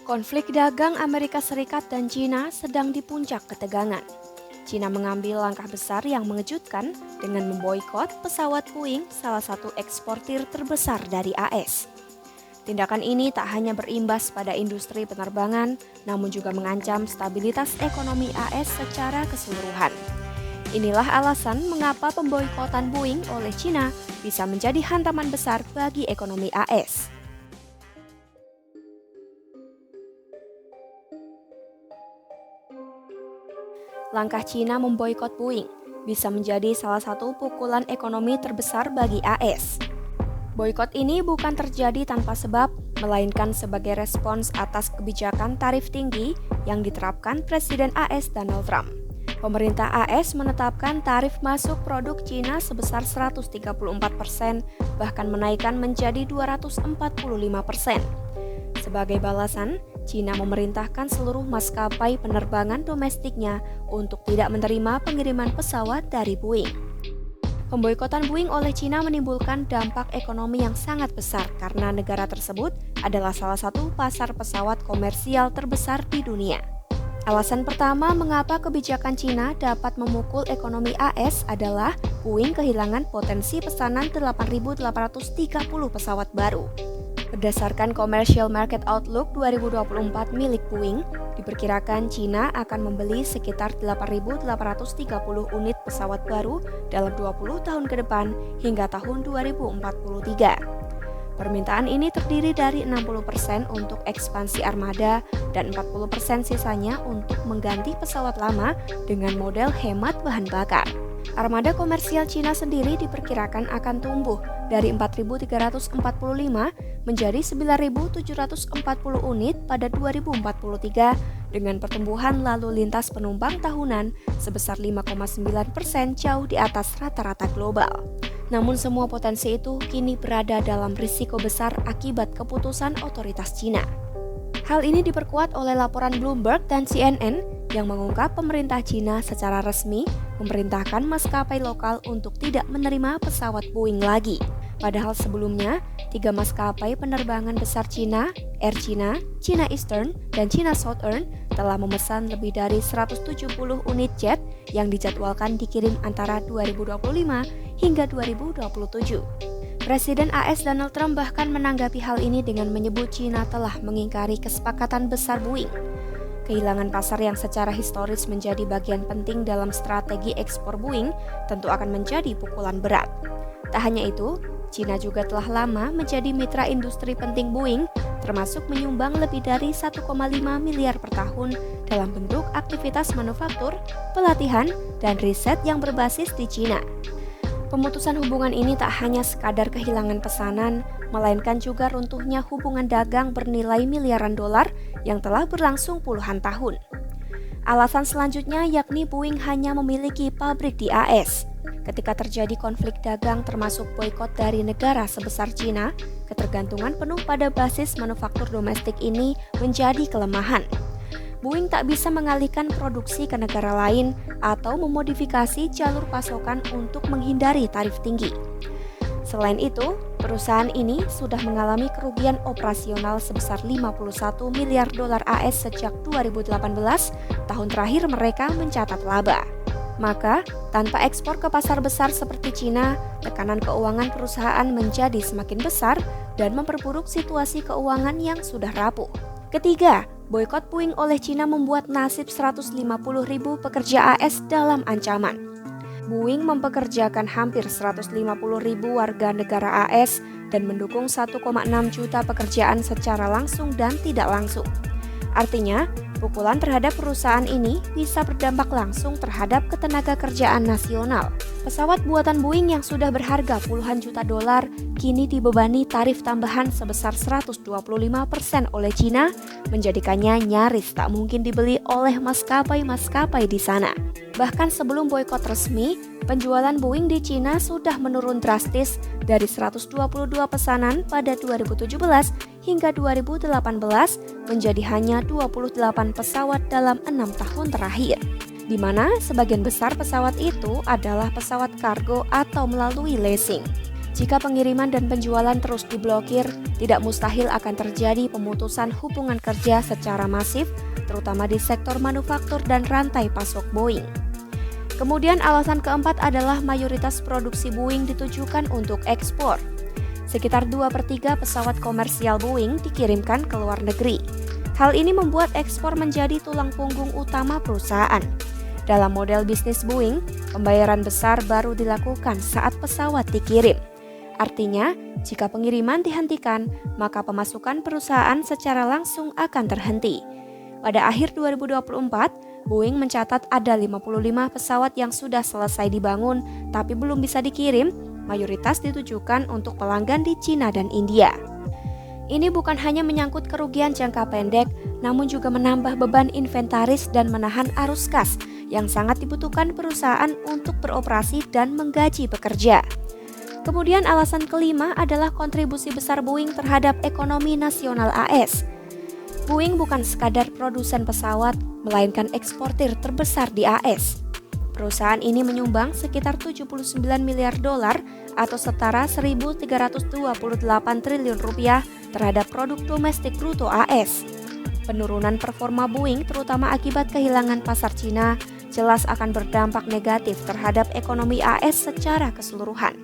Konflik dagang Amerika Serikat dan China sedang di puncak ketegangan. China mengambil langkah besar yang mengejutkan dengan memboikot pesawat Boeing, salah satu eksportir terbesar dari AS. Tindakan ini tak hanya berimbas pada industri penerbangan, namun juga mengancam stabilitas ekonomi AS secara keseluruhan. Inilah alasan mengapa pemboikotan Boeing oleh China bisa menjadi hantaman besar bagi ekonomi AS. Langkah China memboikot Boeing bisa menjadi salah satu pukulan ekonomi terbesar bagi AS. Boikot ini bukan terjadi tanpa sebab, melainkan sebagai respons atas kebijakan tarif tinggi yang diterapkan Presiden AS Donald Trump. Pemerintah AS menetapkan tarif masuk produk China sebesar 134%, bahkan menaikkan menjadi 245%. Sebagai balasan, China memerintahkan seluruh maskapai penerbangan domestiknya untuk tidak menerima pengiriman pesawat dari Boeing. Pemboikotan Boeing oleh China menimbulkan dampak ekonomi yang sangat besar karena negara tersebut adalah salah satu pasar pesawat komersial terbesar di dunia. Alasan pertama mengapa kebijakan China dapat memukul ekonomi AS adalah Boeing kehilangan potensi pesanan 8.830 pesawat baru. Berdasarkan Commercial Market Outlook 2024 milik Boeing, diperkirakan China akan membeli sekitar 8.830 unit pesawat baru dalam 20 tahun ke depan hingga tahun 2043. Permintaan ini terdiri dari 60% untuk ekspansi armada dan 40% sisanya untuk mengganti pesawat lama dengan model hemat bahan bakar. Armada komersial China sendiri diperkirakan akan tumbuh dari 4.345 menjadi 9.740 unit pada 2043 dengan pertumbuhan lalu lintas penumpang tahunan sebesar 5,9% jauh di atas rata-rata global. Namun semua potensi itu kini berada dalam risiko besar akibat keputusan otoritas China. Hal ini diperkuat oleh laporan Bloomberg dan CNN yang mengungkap pemerintah China secara resmi memerintahkan maskapai lokal untuk tidak menerima pesawat Boeing lagi. Padahal sebelumnya, 3 maskapai penerbangan besar China, Air China, China Eastern, dan China Southern telah memesan lebih dari 170 unit jet yang dijadwalkan dikirim antara 2025 hingga 2027. Presiden AS Donald Trump bahkan menanggapi hal ini dengan menyebut China telah mengingkari kesepakatan besar Boeing. Kehilangan pasar yang secara historis menjadi bagian penting dalam strategi ekspor Boeing tentu akan menjadi pukulan berat. Tak hanya itu, China juga telah lama menjadi mitra industri penting Boeing, termasuk menyumbang lebih dari 1,5 miliar per tahun dalam bentuk aktivitas manufaktur, pelatihan, dan riset yang berbasis di China. Pemutusan hubungan ini tak hanya sekadar kehilangan pesanan, melainkan juga runtuhnya hubungan dagang bernilai miliaran dolar yang telah berlangsung puluhan tahun. Alasan selanjutnya yakni Boeing hanya memiliki pabrik di AS. Ketika terjadi konflik dagang termasuk boikot dari negara sebesar China, ketergantungan penuh pada basis manufaktur domestik ini menjadi kelemahan. Boeing tak bisa mengalihkan produksi ke negara lain atau memodifikasi jalur pasokan untuk menghindari tarif tinggi. Selain itu, perusahaan ini sudah mengalami kerugian operasional sebesar 51 miliar dolar AS sejak 2018, tahun terakhir mereka mencatat laba. Maka, tanpa ekspor ke pasar besar seperti China, tekanan keuangan perusahaan menjadi semakin besar dan memperburuk situasi keuangan yang sudah rapuh. Ketiga, boikot Boeing oleh China membuat nasib 150.000 pekerja AS dalam ancaman. Boeing mempekerjakan hampir 150.000 warga negara AS dan mendukung 1,6 juta pekerjaan secara langsung dan tidak langsung. Artinya, pukulan terhadap perusahaan ini bisa berdampak langsung terhadap ketenaga kerjaan nasional. Pesawat buatan Boeing yang sudah berharga puluhan juta dolar kini dibebani tarif tambahan sebesar 125% oleh China, menjadikannya nyaris tak mungkin dibeli oleh maskapai-maskapai di sana. Bahkan sebelum boikot resmi, penjualan Boeing di China sudah menurun drastis dari 122 pesanan pada 2017 hingga 2018 menjadi hanya 28 pesawat dalam 6 tahun terakhir, di mana sebagian besar pesawat itu adalah pesawat kargo atau melalui leasing. Jika pengiriman dan penjualan terus diblokir, tidak mustahil akan terjadi pemutusan hubungan kerja secara masif, terutama di sektor manufaktur dan rantai pasok Boeing. Kemudian alasan keempat adalah mayoritas produksi Boeing ditujukan untuk ekspor. Sekitar 2/3 pesawat komersial Boeing dikirimkan ke luar negeri. Hal ini membuat ekspor menjadi tulang punggung utama perusahaan. Dalam model bisnis Boeing, pembayaran besar baru dilakukan saat pesawat dikirim. Artinya, jika pengiriman dihentikan, maka pemasukan perusahaan secara langsung akan terhenti. Pada akhir 2024, Boeing mencatat ada 55 pesawat yang sudah selesai dibangun tapi belum bisa dikirim, mayoritas ditujukan untuk pelanggan di Cina dan India. Ini bukan hanya menyangkut kerugian jangka pendek, namun juga menambah beban inventaris dan menahan arus kas yang sangat dibutuhkan perusahaan untuk beroperasi dan menggaji pekerja. Kemudian alasan kelima adalah kontribusi besar Boeing terhadap ekonomi nasional AS. Boeing bukan sekadar produsen pesawat, melainkan eksportir terbesar di AS. Perusahaan ini menyumbang sekitar 79 miliar dolar atau setara 1.328 triliun rupiah terhadap produk domestik bruto AS. Penurunan performa Boeing terutama akibat kehilangan pasar Cina jelas akan berdampak negatif terhadap ekonomi AS secara keseluruhan.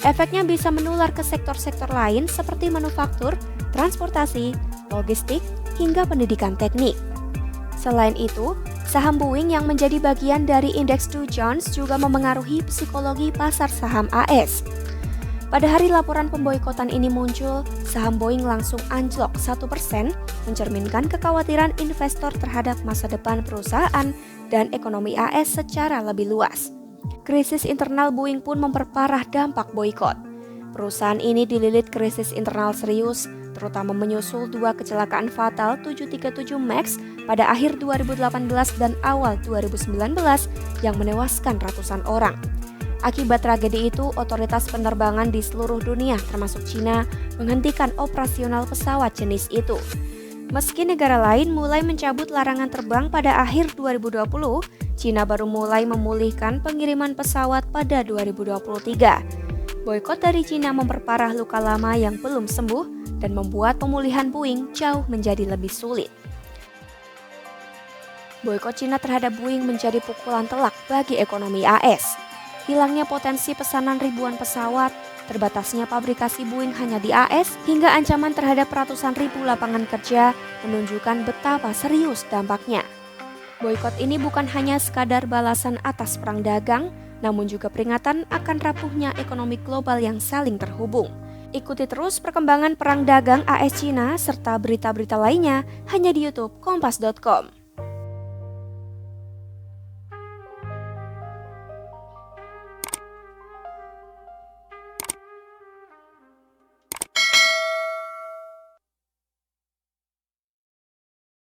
Efeknya bisa menular ke sektor-sektor lain seperti manufaktur, transportasi, logistik, hingga pendidikan teknik. Selain itu, saham Boeing yang menjadi bagian dari indeks Dow Jones juga memengaruhi psikologi pasar saham AS. Pada hari laporan pemboikotan ini muncul, saham Boeing langsung anjlok 1%, mencerminkan kekhawatiran investor terhadap masa depan perusahaan dan ekonomi AS secara lebih luas. Krisis internal Boeing pun memperparah dampak boikot. Perusahaan ini dililit krisis internal serius, terutama menyusul 2 kecelakaan fatal 737 MAX pada akhir 2018 dan awal 2019 yang menewaskan ratusan orang. Akibat tragedi itu, otoritas penerbangan di seluruh dunia termasuk Cina menghentikan operasional pesawat jenis itu. Meski negara lain mulai mencabut larangan terbang pada akhir 2020, Cina baru mulai memulihkan pengiriman pesawat pada 2023. Boikot dari Cina memperparah luka lama yang belum sembuh dan membuat pemulihan Boeing jauh menjadi lebih sulit. Boikot Cina terhadap Boeing menjadi pukulan telak bagi ekonomi AS. Hilangnya potensi pesanan ribuan pesawat, terbatasnya pabrikasi Boeing hanya di AS, hingga ancaman terhadap ratusan ribu lapangan kerja menunjukkan betapa serius dampaknya. Boikot ini bukan hanya sekadar balasan atas perang dagang, namun juga peringatan akan rapuhnya ekonomi global yang saling terhubung. Ikuti terus perkembangan perang dagang AS Cina serta berita-berita lainnya hanya di YouTube Kompas.com.